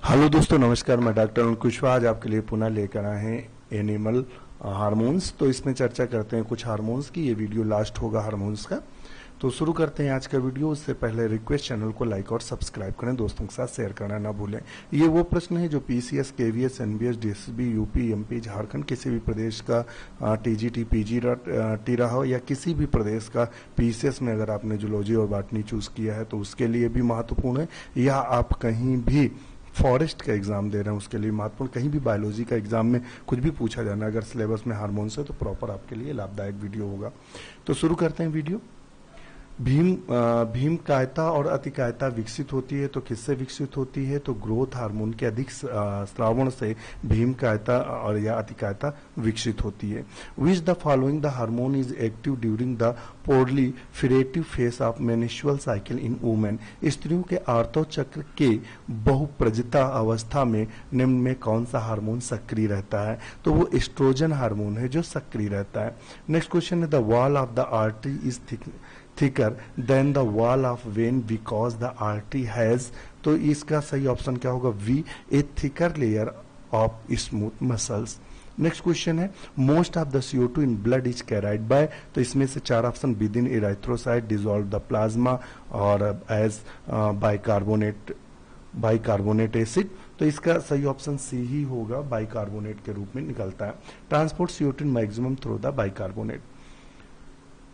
Hello दोस्तों, नमस्कार। मैं डॉक्टर अरुण कुशवाहा आज आपके लिए पुनः लेकर आए हैं एनिमल हार्मोन्स। तो इसमें चर्चा करते हैं कुछ हार्मोन्स की। ये वीडियो लास्ट होगा हार्मोन्स का। तो शुरू करते हैं आज का वीडियो। उससे पहले रिक्वेस्ट, चैनल को लाइक और सब्सक्राइब करें, दोस्तों के साथ शेयर करना ना भूलें। ये वो प्रश्न है जो PCS, KVS, NBS, DSB, UP, MP, Jharkhand, किसी भी प्रदेश का टीजीटी, पीजी रहा हो या किसी भी प्रदेश का पीसीएस में अगर आपने जूलॉजी और बॉटनी चूज किया है तो उसके लिए भी महत्वपूर्ण है, या आप कहीं भी फॉरेस्ट का एग्जाम दे रहे हैं उसके लिए महत्वपूर्ण, कहीं भी बायोलॉजी का एग्जाम में कुछ भी पूछा जाना अगर सिलेबस में हार्मोन्स है तो प्रॉपर आपके लिए लाभदायक वीडियो होगा। तो शुरू करते हैं वीडियो। भीम कायता और अतिकायता विकसित होती है तो किससे विकसित होती है? तो ग्रोथ हार्मोन के अधिक स्रावण से भीम कायता और या अतिकायता विकसित होती है। Which the following the hormone is active during the proliferative phase of menstrual cycle in women. स्त्रियों के आर्तव चक्र के बहुप्रजता अवस्था में निम्न में कौन सा हार्मोन सक्रिय रहता है? तो वो एस्ट्रोजन हार्मोन है जो सक्रिय रहता है। नेक्स्ट क्वेश्चन है, the wall of the artery is thicker than the wall of vein because the artery has, तो इसका सही ऑप्शन क्या होगा? V, a thicker layer of smooth muscles। Next question है, most of the CO2 in blood is carried by, तो इसमें से चार option with in erythrocyte, dissolve the plasma और एज बाइकार्बोनेट एसिड। तो इसका सही ऑप्शन सी ही होगा, बाइकार्बोनेट के रूप में निकलता है। Transport CO2 maximum through the bicarbonate.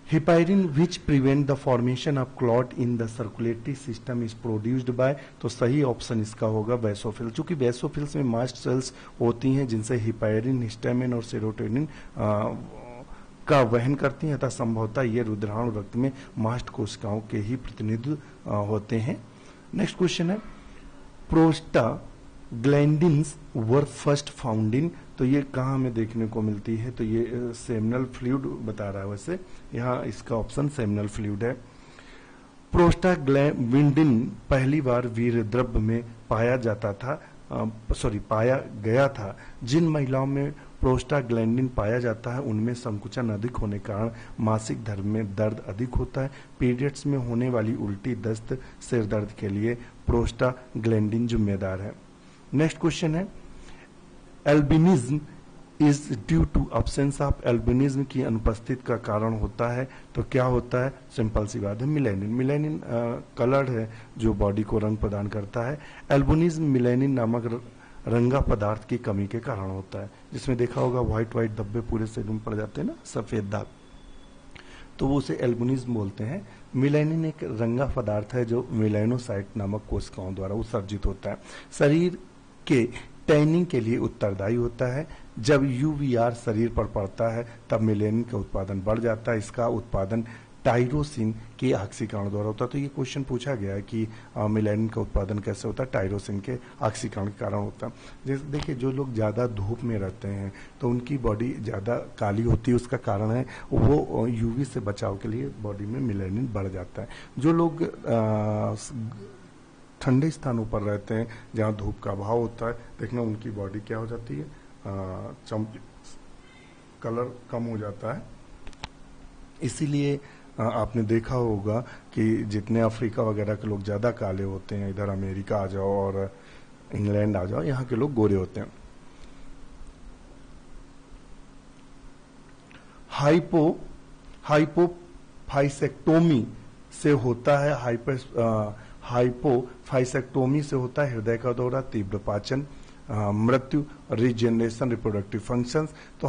Heparin which prevent the formation of clot in the circulatory system is produced by, तो सही ऑप्शन इसका होगा वैसोफिल। चूंकि वैसोफिल्स में मास्ट सेल्स होती हैं जिनसे हिपायरिन, हिस्टामिन और सेरोटोनिन का वहन करती हैं, अतः संभवतः ये रुधिराणु रक्त में मास्ट कोशिकाओं के ही प्रतिनिधित्व होते हैं। नेक्स्ट क्वेश्चन है, prostaglandins were first found in, तो ये कहाँ हमें देखने को मिलती है? तो ये सेमिनल फ्लूइड बता रहा है, वैसे यहाँ इसका ऑप्शन सेमिनल फ्लूइड है। प्रोस्टाग्लैंडिन पहली बार वीर्य द्रव्य में पाया गया था। जिन महिलाओं में प्रोस्टाग्लैंडिन पाया जाता है उनमें संकुचन अधिक होने के कारण मासिक धर्म में दर्द अधिक होता है। पीरियड्स में होने वाली उल्टी, दस्त, सिर दर्द के लिए प्रोस्टाग्लैंडिन जिम्मेदार है। नेक्स्ट क्वेश्चन है, albinism is due to absence of, albinism की अनुपस्थिति का कारण होता है तो क्या होता है? सिंपल सी बात है, मिलेनिन। मिलेनिन कलर है जो बॉडी को रंग प्रदान करता है। एल्बिनिज्म मिलेनिन नामक रंगा पदार्थ की कमी के कारण होता है, जिसमें देखा होगा व्हाइट धब्बे पूरे शरीर में पड़ जाते हैं ना, सफेद दाग, तो वो उसे एल्बिनिज्म बोलते हैं। मिलेनिन एक रंगा पदार्थ है जो मिलेनोसाइट नामक कोशिकाओं द्वारा उत्सर्जित होता है। शरीर के टैनिंग के लिए उत्तरदायी होता है। जब यूवीआर शरीर पर पड़ता है तब मिलेनिन का उत्पादन बढ़ जाता है। इसका उत्पादन टायरोसिन के ऑक्सीकरण द्वारा होता है। तो ये क्वेश्चन पूछा गया है कि मिलेनिन का उत्पादन कैसे होता है? टायरोसिन के ऑक्सीकरण के कारण होता है। जैसे देखिए, जो लोग ज़्यादा धूप में रहते हैं तो उनकी बॉडी ज़्यादा काली होती है, उसका कारण है वो यूवी से बचाव के लिए बॉडी में मिलेनिन बढ़ जाता है। जो लोग ठंडे स्थानों पर रहते हैं जहाँ धूप का अभाव होता है, देखना उनकी बॉडी क्या हो जाती है, कलर कम हो जाता है। इसीलिए आपने देखा होगा कि जितने अफ्रीका वगैरह के लोग ज़्यादा काले होते हैं, इधर अमेरिका आ जाओ और इंग्लैंड आ जाओ, यहाँ के लोग गोरे होते हैं। हाइपोफाइसेक्टोमी से होता है, हाइपोफाइसेक्टोमी से होता है हृदय का दौरा, तीव्र पाचन, मृत्यु, रिजेनरेशन, रिप्रोडक्टिव फंक्शंस। तो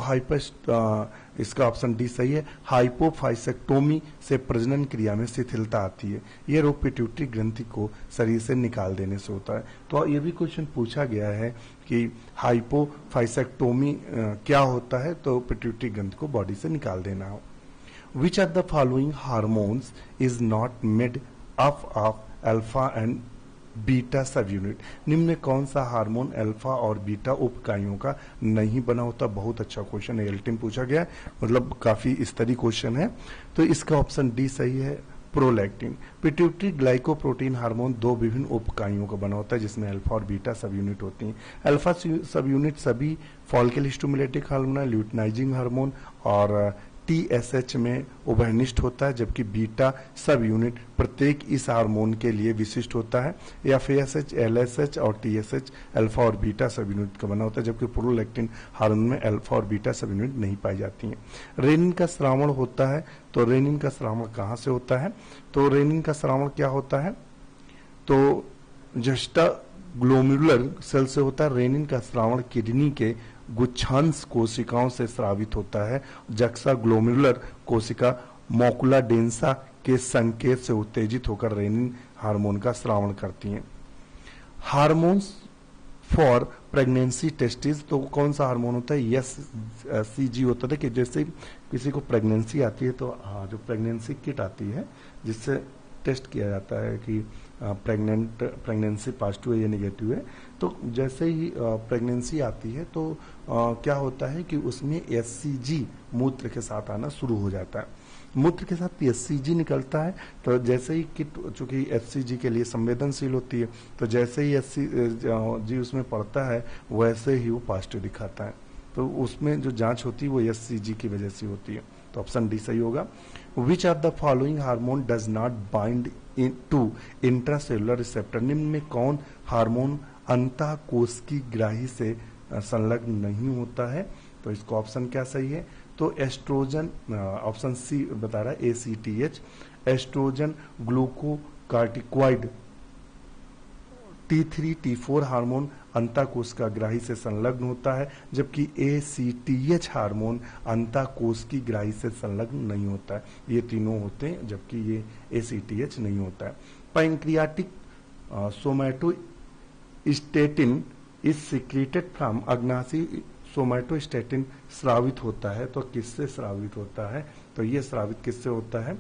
इसका ऑप्शन डी सही है। हाइपोफाइसेक्टोमी से प्रजनन क्रिया में शिथिलता आती है। यह रोग पिट्यूटरी ग्रंथि को शरीर से निकाल देने से होता है। तो ये भी क्वेश्चन पूछा गया है कि हाइपोफाइसेक्टोमी क्या होता है? तो पिट्यूटरी ग्रंथि को बॉडी से निकाल देना हो। विच of the following hormones is not made up of alpha and beta सब यूनिट? निम्न में कौन सा हार्मोन अल्फा और बीटा उपइकाइयों का नहीं बना होता? बहुत अच्छा क्वेश्चन है, एलटी में पूछा गया, मतलब काफी स्तरीय क्वेश्चन है। तो इसका ऑप्शन डी सही है, प्रोलैक्टिन। पिट्यूटरी ग्लाइकोप्रोटीन हार्मोन दो विभिन्न उपइकाइयों का बना होता है जिसमें अल्फा और बीटा सब यूनिट होती हैं। अल्फा सब यूनिट सभी follicle stimulating hormone, luteinizing hormone और TSH में उभयनिष्ठ होता है, जबकि बीटा सब यूनिट प्रत्येक इस हार्मोन के लिए विशिष्ट होता है। FSH, LSH और TSH अल्फा और बीटा सब यूनिट का बना होता है, जबकि प्रोलैक्टिन हार्मोन में अल्फा और बीटा सब यूनिट नहीं पाई जाती हैं। रेनिन का स्रावण होता है, तो रेनिन का स्रावण कहाँ से होता है? तो रेनिन का स्रावण क्या होता है? तो जस्टा ग्लोमेरुलर सेल से होता है। रेनिन का स्रावण किडनी के गुच्छांश कोशिकाओं से स्रावित होता है। जक्सा ग्लोमेरुलर कोशिका मॉकुला डेंसा के संकेत से उत्तेजित होकर रेनिन हार्मोन का स्रावण करती हैं। हार्मोन्स फॉर प्रेगनेंसी टेस्टिस, तो कौन सा हार्मोन होता है? SCG होता है कि जैसे किसी को प्रेगनेंसी आती है तो जो प्रेगनेंसी किट आती है जिससे टेस्ट किया जाता है कि प्रेगनेंसी पॉजिटिव है या नेगेटिव है, तो जैसे ही प्रेगनेंसी आती है तो क्या होता है कि उसमें SCG मूत्र के साथ आना शुरू हो जाता है। मूत्र के साथ SCG निकलता है, तो जैसे ही किट चूंकि SCG के लिए संवेदनशील होती है, तो जैसे ही SCG उसमें पड़ता है वैसे ही वो पॉजिटिव दिखाता है। तो उसमें जो जांच होती है वो SCG की वजह से होती है। तो ऑप्शन डी सही होगा। Which of the following hormone does not bind to intracellular receptor, निम्न में कौन हार्मोन अंतः कोश की ग्राही से संलग्न नहीं होता है? तो इसका ऑप्शन क्या सही है? तो एस्ट्रोजन, ऑप्शन सी बता रहा है ACTH, estrogen glucocorticoid T3 T4 hormone अंतःकोश का ग्राही से संलग्न होता है, जबकि ACTH हार्मोन अंतःकोश की ग्राही से संलग्न नहीं होता है। ये तीनों होते हैं जबकि ये ACTH नहीं होता है। Pancreatic somatostatin is secreted from, अग्नाशी सोमैटोस्टेटिन स्रावित होता है, तो किससे स्रावित होता है? तो ये स्रावित किससे होता है?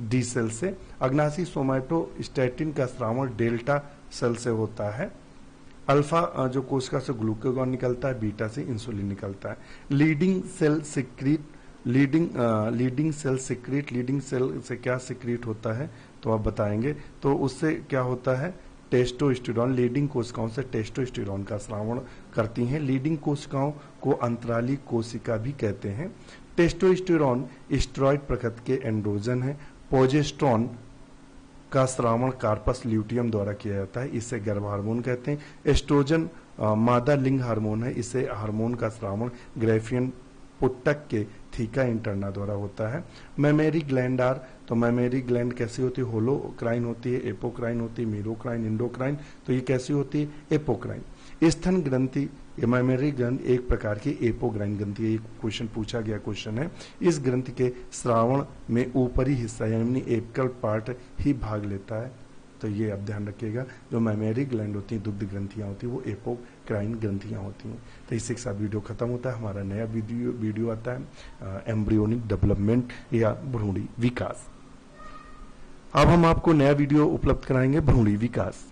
D सेल से। अग्नाशी सोमैटोस्टेटिन का स्रावण डेल्टा सेल से होता है। अल्फा जो कोशिका से ग्लूकागॉन निकलता है, बीटा से इंसुलिन निकलता है। लीडिंग सेल से क्या सिक्रीट होता है? तो आप बताएंगे। तो उससे क्या होता है? टेस्टोस्टेरोन। लीडिंग कोशिकाओं से टेस्टोस्टेरोन का स्रावण करती हैं। लीडिंग कोशिकाओं को अंतराली कोशिका भी कहते हैं। टेस्टोस्टेरोन स्टेरॉइड प्रकृति के एंड्रोजन है। प्रोजेस्टेरोन का स्रावण कार्पस ल्यूटियम द्वारा किया जाता है, इसे गर्भ हार्मोन कहते हैं। एस्ट्रोजन मादा लिंग हार्मोन है, इसे हार्मोन का स्रावण ग्रेफियन पुट्टक के थीका इंटरना द्वारा होता है। मेमेरी ग्लैंड आर, तो मेमेरी ग्लैंड कैसी होती है? होलोक्राइन होती है, एपोक्राइन होती है, मीरोक्राइन, इंडोक्राइन। तो ये कैसी होती है? एपोक्राइन। स्तन ग्रंथि, मेमेरी ग्रंथि एक प्रकार की एपोग्राइन ग्रंथि है। एक क्वेश्चन पूछा गया क्वेश्चन है। इस ग्रंथि के श्रावण में ऊपरी हिस्सा यानी एपिकल पार्ट ही भाग लेता है। तो ये आप ध्यान रखिएगा, जो मेमेरी ग्लैंड होती है, दुग्ध ग्रंथियां होती है, वो एपोक्राइन ग्रंथियां होती हैं। तो इसी के साथ वीडियो खत्म होता है। हमारा नया वीडियो आता है एम्ब्रियोनिक डेवलपमेंट या भ्रूणी विकास। अब हम आपको नया वीडियो उपलब्ध कराएंगे भ्रूणी विकास।